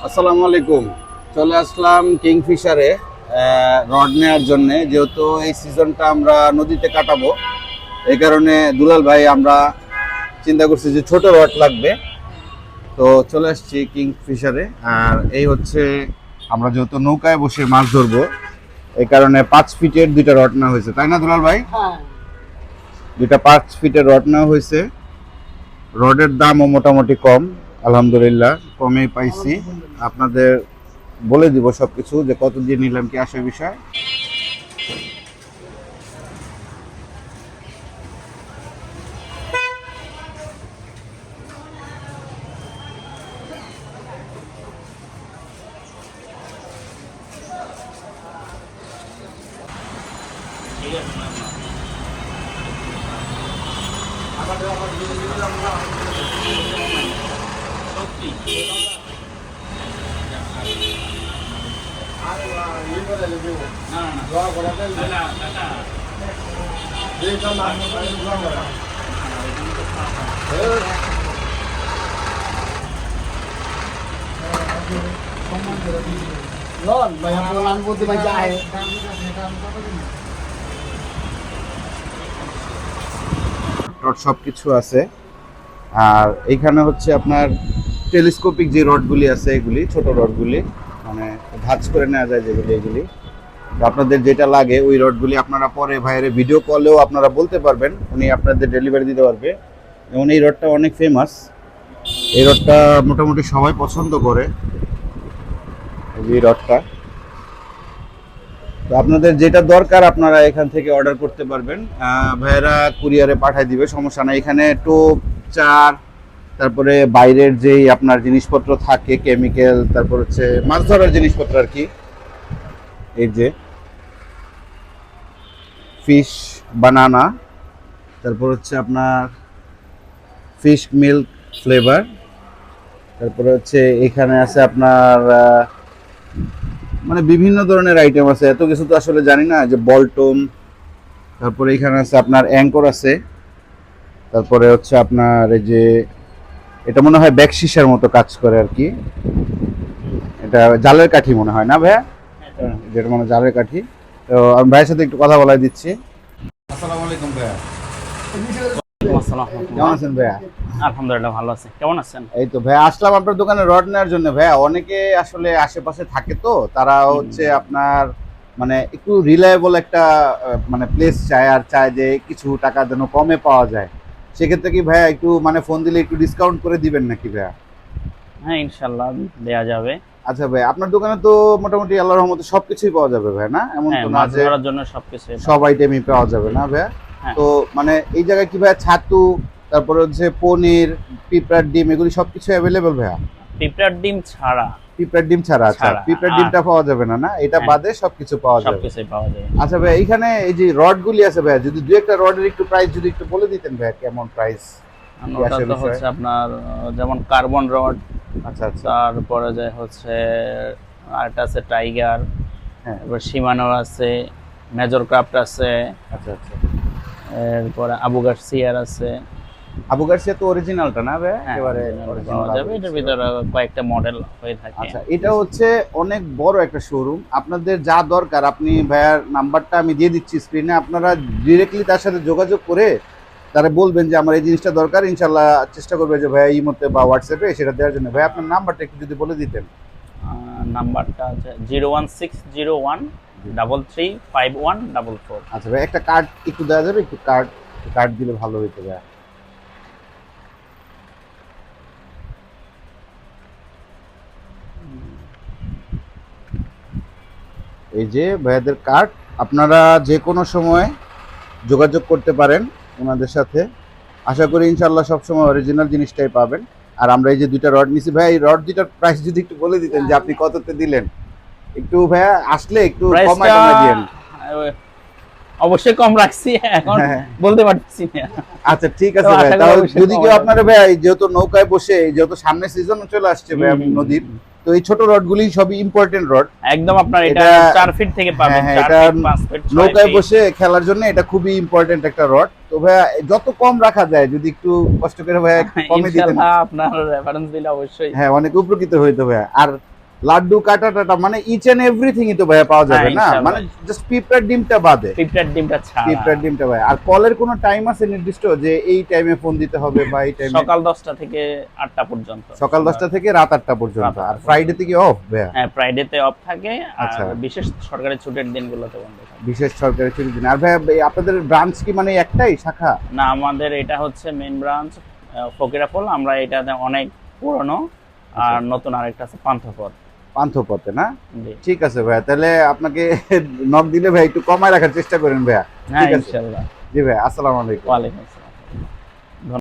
আসসালামু আলাইকুম। চলে আসলাম কিংফিশারে রড নেওয়ার জন্য, যেহেতু এই সিজনটা আমরা নদীতে কাটাবো। এই কারণে দুলাল ভাই আমরা চিন্তা করছি যে ছোট রড লাগবে, তো চলে আসছি কিংফিশারে। আর এই হচ্ছে আমরা যেহেতু নৌকায় বসে মাছ ধরবো, এই কারণে 5 ফিটের দুইটা রড নেওয়া হয়েছে, তাই না দুলাল ভাই? হ্যাঁ, দুইটা 5 ফিটের রড নেওয়া হয়েছে। রডের দামও মোটামুটি কম, আলহামদুলিল্লাহ কমেই পাইছি। আপনাদের বলে দিব সবকিছু যে কত দিয়ে নিলাম, কি আসে বিষয়। lon banyak pulang putih macam air. Rod সবকিছু আছে। আর এইখানে হচ্ছে আপনার টেলিস্কোপিক যে রডগুলি আছে, এগুলি ছোট রডগুলি, মানে ভাঁজ করে নেওয়া যায় যেগুলি, এগুলি। তো আপনাদের যেটা লাগে ওই রডগুলি আপনারা পরে ভাইয়ের ভিডিও কলেও আপনারা বলতে পারবেন, উনি আপনাদের ডেলিভারি দিতে পারবে। যেমন এই রডটা অনেক ফেমাস, এই রডটা মোটামুটি সবাই পছন্দ করে, এই রডটা। তো আপনাদের যেটা দরকার আপনারা এখান থেকে অর্ডার করতে পারবেন, ভাইয়েরা কুরিয়ারে পাঠিয়ে দিবে, সমস্যা নাই। এখানে টোপ, চার, তারপরে বাইরের যেই আপনার জিনিসপত্র থাকে, কেমিক্যাল, তারপর হচ্ছে মাছ ধরার জিনিসপত্র আর কি। এই যে ফিশ বানানা, তারপর হচ্ছে আপনার ফিশ মিল্ক ফ্লেভার, তারপরে হচ্ছে এখানে আছে আপনার মানে বিভিন্ন ধরনের আইটেম আছে, এত কিছু তো আসলে জানি না। যে বলটন, তারপরে এখানে আছে আপনার অ্যাঙ্কর আছে, তারপরে হচ্ছে আপনার এই যে এটা মনে হয় ব্যাক শিশার মতো কাজ করে আর কি। এটা জালের কাঠি মনে হয়, না ভাইয়া? যেটা মানে জালের কাঠি। তো আমি ভাইয়ের সাথে একটু কথা বলাই দিচ্ছি। আসসালামু আলাইকুম ভাইয়া। কেমন আছেন ভাইয়া? আলহামদুলিল্লাহ ভালো আছে। কেমন আছেন? এই তো ভাইয়া আসলাম আপনার দোকানে রড নেওয়ার জন্য। ভাইয়া অনেকে আসলে আশেপাশে থাকে, তো তারা হচ্ছে আপনার মানে একটু রিলায়েবল একটা মানে প্লেস চায়, আর চায় যে কিছু টাকা যেন কমে পাওয়া যায়। সেক্ষেত্রে কি ভাইয়া একটু মানে ফোন দিলে একটু ডিসকাউন্ট করে দিবেন নাকি ভাইয়া? হ্যাঁ, ইনশাল্লাহ দেয়া যাবে। আচ্ছা ভাই, আপনার দোকানে তো মোটামুটি আল্লাহর রহমতে সবকিছুই পাওয়া যাবে ভাই, না? এমন হ্যাঁ, তো না মাছ যে ধরার জন্য সবকিছু সব আইটেমই পাওয়া যাবে, না ভাইয়া? হ্যাঁ। তো মানে এই জায়গায় কি ভাইয়া ছাতু, তারপরে হচ্ছে পনির, পিঁপড়ার ডিম, এগুলি সবকিছু অ্যাভেলেবল ভাইয়া? পিঁপড়ার ডিম ছাড়া পিঁপড়ার ডিম ছাড়া? আচ্ছা, ছাড়া। পিঁপড়ার ডিমটা পাওয়া যাবে না, না? এটা হ্যাঁ। বাদে সবকিছু পাওয়া যাবে। সবকিছুই পাওয়া যাবে। আচ্ছা ভাইয়া, এখানে এই যে রড গুলি আছে ভাইয়া, যদি দুই একটা রডের একটু প্রাইস যদি একটু বলে দিতেন ভাইয়া, কেমন প্রাইস? ওটা তো হচ্ছে আপনার যেমন কার্বন রড, আচ্ছা আচ্ছা। তারপরে যে হচ্ছে আরেকটা আছে টাইগার, হ্যাঁ, এবার সীমানো আছে, মেজর ক্রাফট আছে, আচ্ছা আচ্ছা। এরপরে আবু গার্সিয়ার আছে। আবু গার্সিয়া তো অরিজিনালটা, না ভাইয়া? হ্যাঁ, একেবারে original original পাওয়া যাবে। আবু এটার গার্সিয়া। ভিতরে কয়েকটা মডেল হয়ে থাকে। আচ্ছা, এটা হচ্ছে অনেক বড় একটা শোরুম। আপনাদের যা দরকার, আপনি ভাইয়ার নাম্বারটা আমি দিয়ে দিচ্ছি স্ক্রিনে, আপনারা ডিরেক্টলি তার সাথে যোগাযোগ করে তারা বলবেন যে আমার এই জিনিসটা দরকার, ইনশাল্লাহ চেষ্টা করবে যে ভাইয়া ইমোতে বা হোয়াটসঅ্যাপে সেটা দেওয়ার জন্য। ভাই আপনার নাম্বারটা একটু যদি বলে দিতেন। নাম্বারটা আছে 01601335144। আচ্ছা ভাই, একটা কার্ড একটু দেওয়া যাবে? একটু কার্ড, কার্ড দিলে ভালো হইতো ভাইয়া। এই যে ভাইয়াদের কার্ড, আপনারা যে কোনো সময় যোগাযোগ করতে পারেন ওনাদের সাথে। আশা করি ইনশাল্লাহ সবসময় অরিজিনাল জিনিসটাই পাবেন। আর আমরা এই যে দুইটা রড নিছি ভাই, এই রড দুইটার প্রাইস যদি একটু বলে দিতেন যে আপনি কততে দিলেন, একটু ভাইয়া আসলে একটু কমায় দিয়েন। অবশ্যই কম রাখছি, এখন বলতে পারছি না। আচ্ছা ঠিক আছে ভাই, তাহলে যদি কেউ আপনারা ভাই, যেহেতু নৌকায় বসে, যেহেতু সামনে সিজন চলে আসছে ভাই নদীর, তো এই ছোট রডগুলি সবই ইম্পর্টেন্ট রড একদম। আপনার এটা 4 ফিট থেকে পাবেন, 4 এটা ফিট 5 ফিট নৌকায় বসে খেলার জন্য এটা খুবই ইম্পর্টেন্ট একটা রড। তো ভাইয়া যত কম রাখা যায় যদি একটু কষ্ট করে ভাইয়া একটু কমে দিতেন, ইনশাআল্লাহ আপনার রেফারেন্স দিলে অবশ্যই। হ্যাঁ অনেক উপকৃত হইতো ভাইয়া। আর লাড্ডু কাটা টাটা মানে ইচ এন্ড এভরিথিংই তো ভাইয়া পাওয়া যাবে হ্যাঁ, না, ইনশাআল্লাহ। মানে জাস্ট পিঁপড়ার ডিমটা বাদে। পিঁপড়ার ডিমটা ছাড়া। পিঁপড়ার ডিমটা ভাই। আর কলের কোনো টাইম আছে নির্দিষ্ট যে এই টাইমে ফোন দিতে হবে বা এই টাইমে? সকাল 10টা থেকে 8টা পর্যন্ত। সকাল 10টা থেকে রাত 8টা পর্যন্ত। রাত 8টা আর ফ্রাইডে থেকে অফ ভাইয়া? হ্যাঁ, ফ্রাইডেতে অফ থাকে, আচ্ছা। আর বিশেষ সরকারি ছুটির দিনগুলোতে বন্ধ থাকে। বিশেষ সরকারি ছুটির দিন। আর ভাইয়া আপনাদের ব্রাঞ্চ কি মানে একটাই শাখা? না, আমাদের এটা হচ্ছে মেইন ব্রাঞ্চ ফকিরাপুল। আমরা এটাতে অনেক পুরনো, আর নতুন আরেকটা আছে পান্থপথ। পান্থপথে না? জি। ঠিক আছে ভাইয়া, তাহলে আপনাকে নক দিলে ভাই একটু কমায় রাখার চেষ্টা করেন ভাইয়া। হ্যাঁ, ঠিক আছে। ইনশাআল্লাহ। জি ভাই, আসসালামু আলাইকুম। ওয়ালাইকুম আসসালাম।